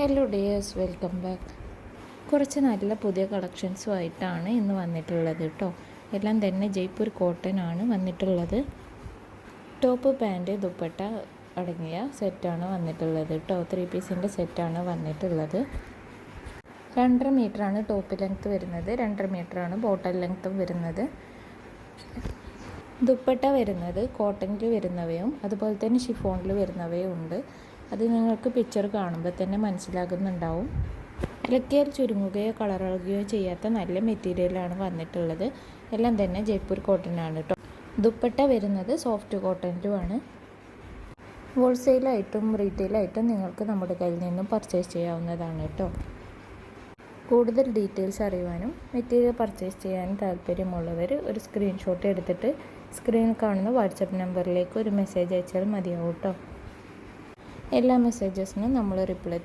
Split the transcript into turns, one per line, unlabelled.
Hello dears, welcome back. കുറച്ച് നല്ല പുതിയ കളക്ഷൻസുമായിട്ടാണ് ഇന്ന് വന്നിട്ടുള്ളത് കേട്ടോ. എല്ലാം തന്നെ ജയ്പൂർ കോട്ടൺ ആണ് വന്നിട്ടുള്ളത്. ടോപ്പ്, പാൻറ്റ്, ദുപ്പട്ട അടങ്ങിയ സെറ്റാണ് വന്നിട്ടുള്ളത് കേട്ടോ. 3 പീസിൻ്റെ സെറ്റാണ് വന്നിട്ടുള്ളത്. 2.5 മീറ്ററാണ് ടോപ്പ് ലെങ്ത്ത് വരുന്നത്, 2.5 മീറ്ററാണ് ബോട്ടം ലെങ്ത്തും വരുന്നത്. ദുപ്പട്ട വരുന്നത് കോട്ടണിൽ വരുന്നവയും അതുപോലെ തന്നെ ഷിഫോണിൽ വരുന്നവയും ഉണ്ട്. അത് നിങ്ങൾക്ക് പിക്ചർ കാണുമ്പോൾ തന്നെ മനസ്സിലാകുന്നുണ്ടാവും. ഇലക്കിയാൽ ചുരുങ്ങുകയോ കളറിളകുകയോ ചെയ്യാത്ത നല്ല മെറ്റീരിയലാണ് വന്നിട്ടുള്ളത്. എല്ലാം തന്നെ ജയ്പൂർ കോട്ടൺ ആണ് കേട്ടോ. ദുപ്പട്ട വരുന്നത് സോഫ്റ്റ് കോട്ടണിലുമാണ്. ഹോൾസെയിലായിട്ടും റീറ്റെയിലായിട്ടും നിങ്ങൾക്ക് നമ്മുടെ കയ്യിൽ നിന്നും പർച്ചേസ് ചെയ്യാവുന്നതാണ് കേട്ടോ. കൂടുതൽ ഡീറ്റെയിൽസ് അറിയുവാനും മെറ്റീരിയൽ പർച്ചേസ് ചെയ്യാനും താല്പര്യമുള്ളവർ ഒരു സ്ക്രീൻഷോട്ട് എടുത്തിട്ട് സ്ക്രീനിൽ കാണുന്ന വാട്സപ്പ് നമ്പറിലേക്ക് ഒരു മെസ്സേജ് അയച്ചാൽ മതിയാവും കേട്ടോ. എല്ലാ മെസ്സേജസിനും നമ്മൾ റിപ്ലൈ